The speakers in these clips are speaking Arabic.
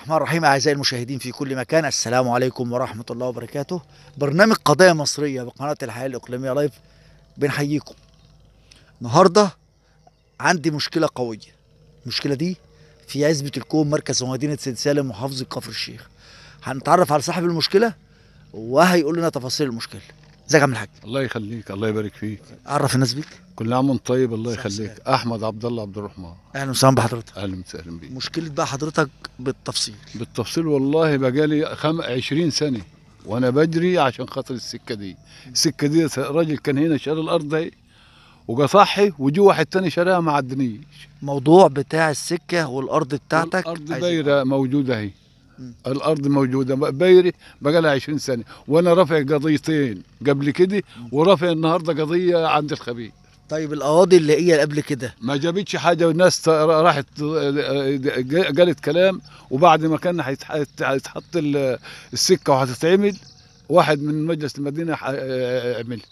الرحمن الرحيم. أعزائي المشاهدين في كل مكان، السلام عليكم ورحمة الله وبركاته. برنامج قضايا مصرية بقناة الحياة الإقليمية لايف بنحييكم. النهاردة عندي مشكلة قوية. المشكلة دي في عزبة الكوم، مركز ومدينة سيد سالم، محافظة كفر الشيخ. هنتعرف على صاحب المشكلة وهيقول لنا تفاصيل المشكلة. ازيك يا عم الحاج؟ الله يخليك، الله يبارك فيك. عرف الناس بيك. كل عام وانت طيب. الله صح يخليك. صح. احمد عبد الله عبد الرحمن. أهلا وسهلا بحضرتك. اهلا وسهلا بيك. مشكلة بقى حضرتك بالتفصيل. بالتفصيل والله بقالي 20 سنه وانا بجري عشان خاطر السكه دي. السكه دي راجل كان هنا شال الارض دي وقصحي، وجي واحد تاني شراها ما عدنيش. موضوع بتاع السكة والأرض بتاعتك. الارض بايره موجوده اهي. الارض موجوده بايره بقالها 20 سنه، وانا رافع قضيتين قبل كده ورافع النهارده قضيه عند الخبير. طيب الأراضي اللي هي قبل كده ما جابتش حاجه، والناس راحت قالت كلام، وبعد ما كان هيتحط السكه وهتتعمل، واحد من مجلس المدينه عمل.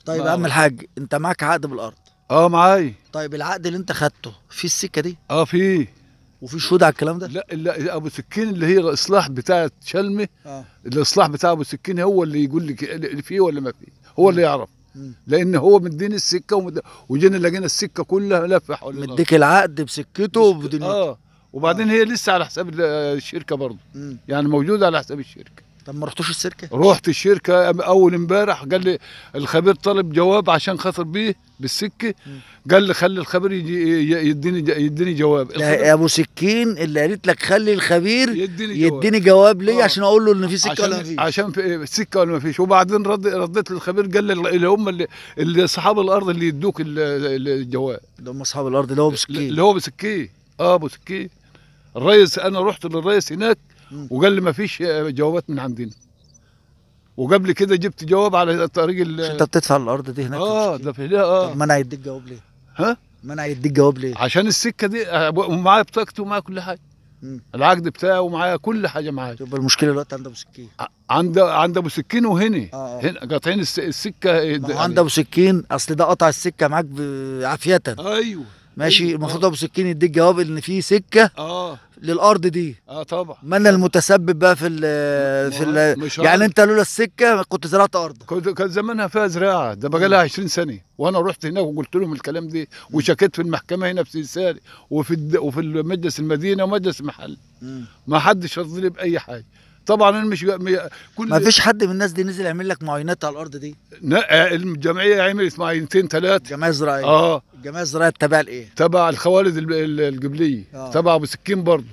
طيب يا عم الحاج، انت معاك عقد بالارض؟ معاي. طيب العقد اللي انت خدته في السكه دي؟ فيه. وفي شهود على الكلام ده؟ لا ابو سكين اللي هي الاصلاح بتاعه شلمه. الاصلاح بتاع ابو سكين هو اللي يقول لك اللي فيه ولا ما فيه، هو اللي يعرف. لان هو مديني السكه وجينا لقينا السكه كلها لفه حول الأرض. مديك العقد بسكته وبدنيته. وبعدين هي لسه على حساب الشركه برضه. يعني موجوده على حساب الشركه. طب ما رحتوش الشركه؟ رحت الشركه اول امبارح، قال لي الخبير طلب جواب عشان خاطر بيه بالسكه. قال لي خلي الخبير يديني جواب. يا ابو سكين اللي قالت لك خلي الخبير يديني جواب ليه؟ عشان اقول له ان في سكه ولا ما فيش؟ عشان في سكه ولا ما فيش. وبعدين رديت للخبير، قال لي اللي هم اللي اصحاب الارض اللي يدوك الجواب. اللي هم اصحاب الارض اللي هو ابو سكين. اللي هو ابو سكين. ابو سكين الرئيس. انا رحت للرئيس هناك وقال لي ما فيش جوابات من عندنا. وقبل كده جبت جواب على طريق مش انت بتدفع الارض دي هناك؟ ده في لها. طب منع يديك جواب ليه؟ ها؟ منع يديك جواب ليه؟ عشان السكه دي ومعايا بطاقته ومعايا كل حاجه. العقد بتاعه ومعايا كل حاجه معايا. يبقى المشكله دلوقتي عند ابو سكين. عند ابو سكين وهنا. هنا قاطعين السكه. عند ابو سكين، اصل ده قطع السكه معاك عافيه. ايوه ماشي. أيوة. المفروض ابو سكين يديك جواب ان في سكه للارض دي. طبعا. من المتسبب بقى يعني انت لولا السكه كنت زرعت ارض. كان زمانها فيها زراعه. ده بقى لها 20 سنه وانا رحت هناك وقلت لهم الكلام ده، وشكيت في المحكمه هنا في سيساري وفي مجلس المدينه ومجلس المحل. ما حدش رضي لي باي حاجه. طبعا انا مش ما فيش حد من الناس دي نزل يعمل لك معاينات على الارض دي؟ الجمعيه عملت معاينتين 3. الجمعيه الزراعيه. الجمعيه الزراعيه تبع لايه؟ تبع الخوالد القبليه. تبع ابو سكين برضه.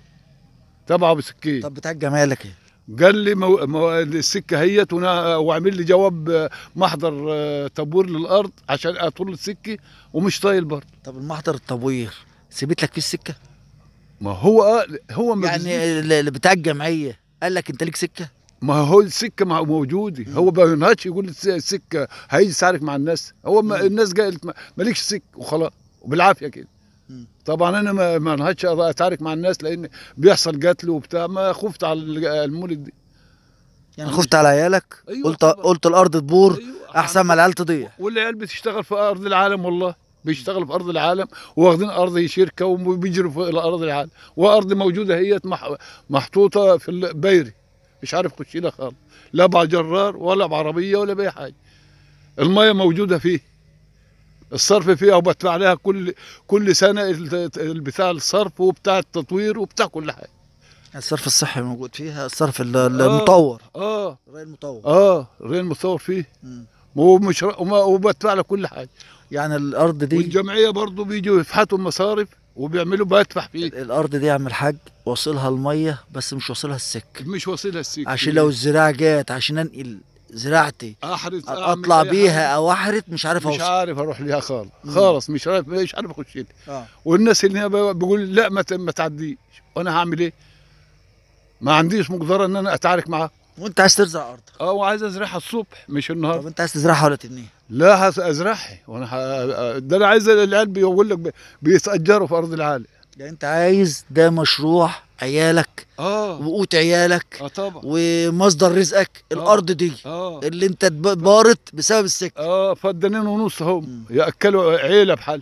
تبع ابو سكين. طب بتاع الجمعيه لك ايه؟ قال لي السكه هيت وعمل لي جواب محضر تبوير للارض عشان اطول السكه ومش طايل برضه. طب المحضر التبوير سيبت لك فيه السكه؟ ما هو يعني اللي بتاع الجمعيه قال لك انت ليك سكه؟ ما هو السكه موجوده. هو ما ينهاش يقول السكه هيجي يسارك مع الناس. هو الناس قالت مالكش سكه وخلاص وبالعافيه كده. طبعا انا ما نهتش اتعارك مع الناس لان بيحصل قتل وبتاع. ما خفت على المولد دي. يعني خفت على عيالك؟ أيوة. قلت الارض تبور. أيوة. احسن ما العيال تضيع. والعيال بتشتغل في ارض العالم. والله بيشتغلوا في ارض العالم واخدين ارض شركه وبيجروا في ارض العالم. وارض موجوده هي محطوطه في البيري، مش عارف خش لها خالص، لا بعجرار ولا بعربيه ولا باي حاجه. الميه موجوده فيه، الصرف فيها وبدفع لها كل سنه بتاع الصرف وبتاع التطوير وبتاع كل حاجه. الصرف الصحي موجود فيها، الصرف المطور. الري المطور. الري المطور فيه. وبدفع لها كل حاجه. يعني الارض دي والجمعيه برضه بيجوا يفحتوا المصارف وبيعملوا بدفع فيه. الارض دي يا عم الحاج واصلها الميه بس مش واصلها السك. مش واصلها السك. عشان لو الزراعه جات عشان انقل زراعتي اطلع بيها او احرث مش عارف اوصل. مش عارف اروح ليها خالص. مش عارف اخش لها. والناس اللي هنا بيقول لا ما تعديش. وانا هعمل ايه؟ ما عنديش مقدره ان انا اتعارك معاه. وانت عايز تزرع ارضك؟ وعايز ازرعها الصبح مش النهارده. طب انت عايز تزرعها ولا تبنيها؟ لا ازرعها. ده انا عايز العيال بيقول لك بيتاجروا في ارض العالم. يعني انت عايز ده مشروع عيالك وقوت عيالك طبعا ومصدر رزقك. الارض دي اللي انت اتبارت بسبب السكه. فدانين ونص هم ياكلوا عيله بحال.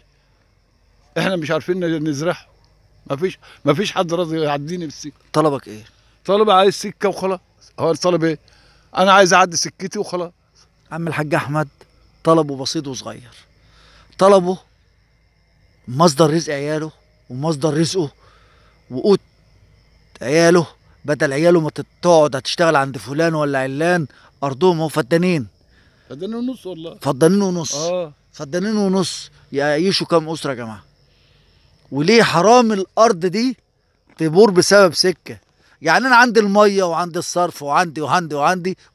احنا مش عارفين نزرعها. ما فيش حد راضي يعديني بالسكه. طلبك ايه؟ طالب عايز سكه وخلاص. هو الطالب ايه؟ انا عايز اعدي سكتي وخلاص. عم الحاج احمد طلبه بسيط وصغير، طلبه مصدر رزق عياله ومصدر رزقه وقوت عياله، بدل عياله ما تقعد هتشتغل عند فلان ولا علان، ارضهم هو فدانين، فدان ونص والله. فدانين ونص. فدانين ونص يعيشوا كام اسره يا جماعه؟ وليه حرام الارض دي تبور بسبب سكه؟ يعني انا عندي الميه وعندي الصرف وعندي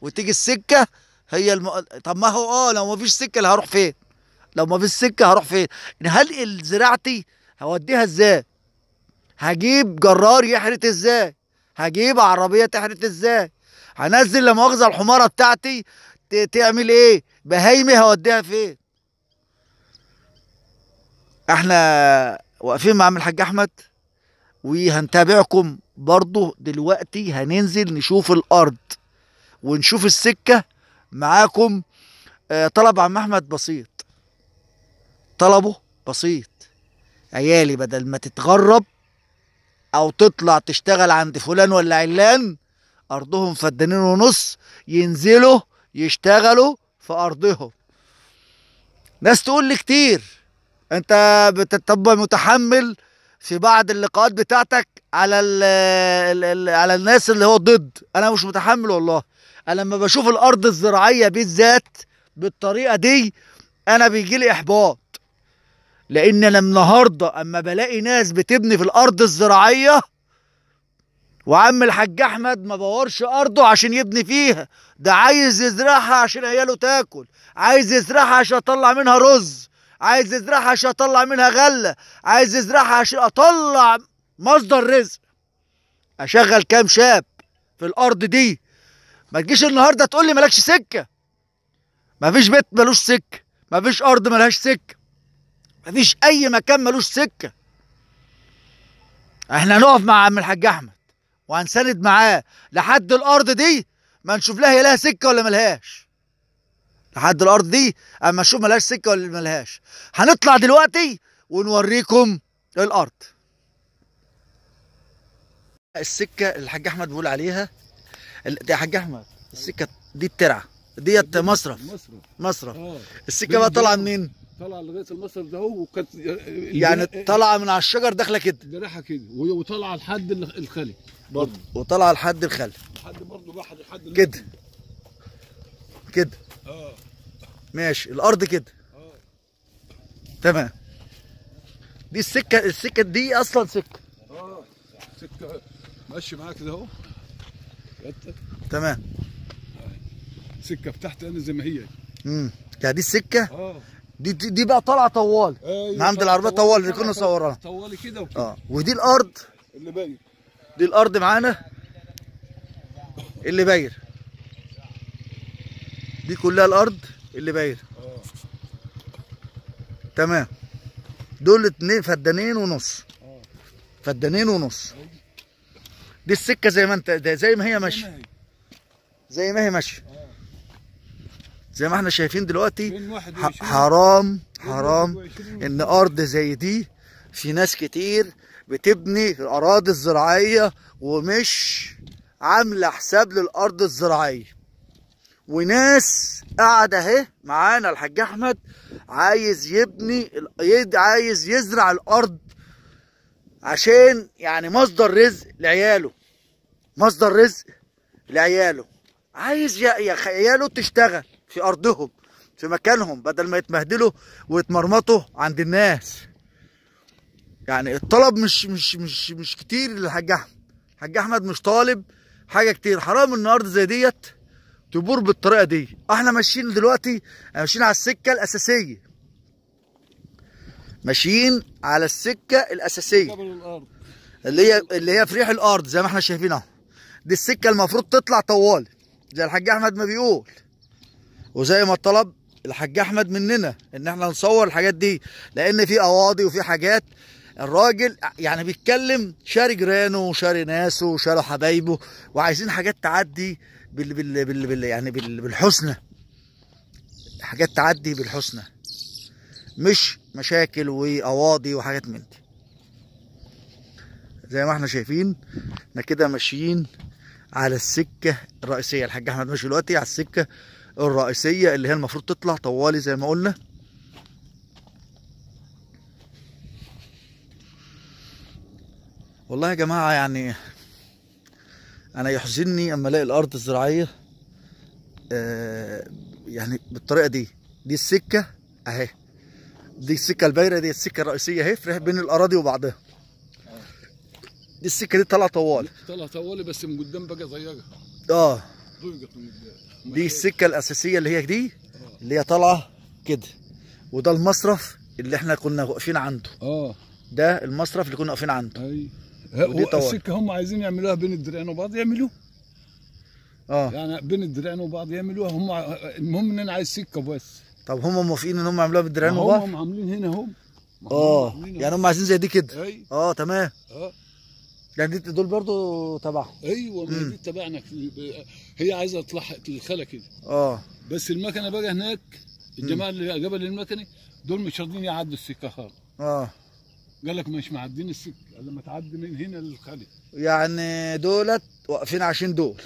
وتيجي السكه هي طب ما هو لو ما فيش سكه اللي هروح فين؟ لو ما فيش سكه هروح فين؟ هل زراعتي هوديها ازاي؟ هجيب جرار يحرث ازاي؟ هجيب عربيه تحرث ازاي؟ هنزل لا مؤاخذه الحماره بتاعتي تعمل ايه؟ بهايمي هوديها فين؟ احنا واقفين مع عم الحاج احمد وهنتابعكم برضو دلوقتي، هننزل نشوف الارض ونشوف السكه معاكم. طلب عم احمد بسيط، طلبه بسيط، عيالي بدل ما تتغرب او تطلع تشتغل عند فلان ولا علان، ارضهم فدانين ونص، ينزلوا يشتغلوا في ارضهم. ناس تقول لي كتير انت بتبقى متحمل في بعض اللقاءات بتاعتك على على الناس اللي هو ضد. انا مش متحمل والله. انا لما بشوف الارض الزراعيه بالذات بالطريقه دي انا بيجي لي احباط، لان انا النهارده اما بلاقي ناس بتبني في الارض الزراعيه، وعم الحاج احمد ما بورش ارضه عشان يبني فيها، ده عايز يزرعها عشان عياله تاكل، عايز يزرعها عشان اطلع منها رز، عايز يزرعها عشان اطلع منها غله، عايز يزرعها عشان اطلع مصدر رزق، اشغل كام شاب في الارض دي. ما تجيش النهارده تقول لي مالكش سكه. مفيش بيت ملوش سكه، مفيش ارض ملهاش سكه، مفيش اي مكان ملوش سكه. احنا هنقف مع عم الحاج احمد وهنساند معاه لحد الارض دي ما نشوف لها هي لها سكه ولا ملهاش. لحد الارض دي اما نشوف ملهاش سكه ولا ملهاش. هنطلع دلوقتي ونوريكم الارض. السكه اللي الحاج احمد بيقول عليها دي يا حاج احمد، السكه دي الترعه ديت مصرف. مصرف. السكه بقى طالعه منين؟ طالعه لغايه المصرف ده هو، وكانت يعني طالعه من على الشجر داخله كده، جراحه كده، وطالعه لحد الخلي برضه، وطالعه لحد الخل، لحد برضه لحد كده كده. ماشي، الارض كده. تمام. دي السكه دي اصلا سكه. سكه ماشي معاك كده اهو. تمام. سكه بتاعتي انا زي ما هي. يعني دي السكه. دي بقى طالعه طوال. أيوة، عند العربيه طوال اللي كنا صورناها. طوالي كده وكده. ودي الارض اللي باين. دي الارض معانا اللي باير. دي كلها الارض اللي باير. تمام. دول 2 فدانين ونص. فدانين ونص. دي السكه زي ما انت، زي ما هي ماشيه. زي ما هي ماشيه. زي ما احنا شايفين دلوقتي. حرام ان ارض زي دي في ناس كتير بتبني الاراضي الزراعيه ومش عامله حساب للارض الزراعيه. وناس قاعده اهي معانا الحاج احمد عايز يبني، عايز يزرع الارض عشان يعني مصدر رزق لعياله، مصدر رزق لعياله. عايز عياله تشتغل في ارضهم في مكانهم بدل ما يتمهدلوا ويتمرمطوا عند الناس. يعني الطلب مش كتير للحاج احمد. الحاج احمد مش طالب حاجه كتير. حرام ان ارض زي ديت تبور بالطريقه دي. احنا ماشيين دلوقتي، ماشيين على السكه الاساسيه، ماشيين على السكه الاساسيه اللي هي في ريح الارض زي ما احنا شايفين اهو. دي السكه المفروض تطلع طوال زي الحاج احمد ما بيقول، وزي ما طلب الحاج احمد مننا ان احنا نصور الحاجات دي، لان في قواضي وفي حاجات الراجل يعني بيتكلم شاري جيرانه وشاري ناسه وشاري حبايبه، وعايزين حاجات تعدي يعني بالحسنى. حاجات تعدي بالحسنى، مش مشاكل وقواضي وحاجات من دي. زي ما احنا شايفين احنا كده ماشيين على السكه الرئيسيه. الحاج احمد ماشي دلوقتي على السكه الرئيسيه اللي هي المفروض تطلع طوالي زي ما قلنا. والله يا جماعه يعني انا يحزنني اما الاقي الارض الزراعيه يعني بالطريقه دي. دي السكه اهي، دي السكه البايره، دي السكه الرئيسيه اهي في بين الاراضي وبعضها. دي السكه دي طالعه طوالي، طلع طوالي بس من قدام بقى ضيقه. اه ضيقت من قدام. دي السكه الاساسيه اللي هي دي اللي هي طالعه كده. وده المصرف اللي احنا كنا واقفين عنده. ده المصرف اللي كنا واقفين عنده. اي السكه هم عايزين يعملوها بين الدرعين وبعض يعملوها. يعني بين الدرعين وبعض يعملوها هم. المهم ان انا عايز سكه بس. طب هم موافقين ان هم يعملوها بالدرعين وبعض؟ هم عاملين هنا هم. يعني هم عايزين زي دي كده. اي تمام. يعني دول برضو تبعهم. ايوه ما دي تبعنا. هي عايزه تلحق الخلا كده. بس المكنه بقى هناك الجماعه اللي قبل المكنه دول مش راضيين يعدوا السكه خالص. قال لك مش معدين السكه الا لما تعدي من هنا للخلا. يعني دولت واقفين عشان دول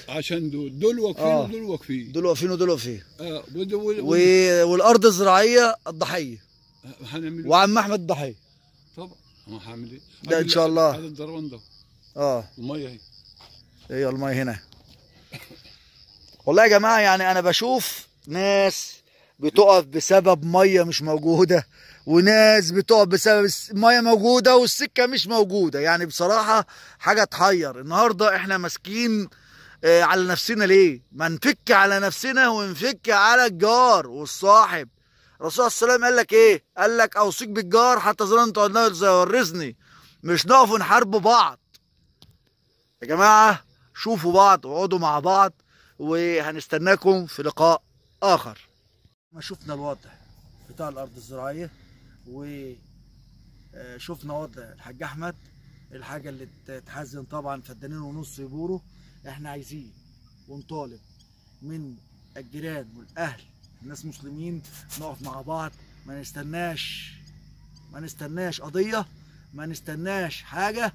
دول واقفين ودول واقفين. دول واقفين ودول واقفين. والارض الزراعيه الضحيه. هنعمل وعم احمد الضحيه. طبعا ما هعمل ايه؟ ده ان شاء الله. هذا الدروان ده. الميه اهي. ايوه الميه هنا. والله يا جماعه يعني انا بشوف ناس بتقف بسبب ميه مش موجوده، وناس بتقف بسبب ميه موجوده والسكه مش موجوده. يعني بصراحه حاجه تحير. النهارده احنا ماسكين على نفسنا ليه؟ ما نفك على نفسنا ونفك على الجار والصاحب. الرسول صلى الله عليه وسلم قال لك ايه؟ قال لك اوصيك بالجار حتى ظننت انه يورثني. مش نقف نحارب بعض يا جماعه. شوفوا بعض واقعدوا مع بعض، وهنستناكم في لقاء اخر. ما شفنا الوضع بتاع الارض الزراعيه، وشفنا وضع الحاج احمد. الحاجه اللي تحزن طبعا، فدانين ونص يبوروا. احنا عايزين ونطالب من الجيران والاهل، الناس مسلمين، نقف مع بعض. ما نستناش قضيه، ما نستناش حاجه.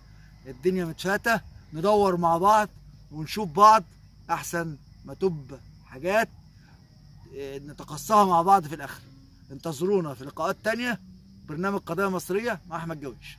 الدنيا متفاتة، ندور مع بعض ونشوف بعض احسن ما تبقى حاجات نتقصاها مع بعض في الاخر. انتظرونا في لقاءات تانية. برنامج قضايا مصرية مع احمد جويش.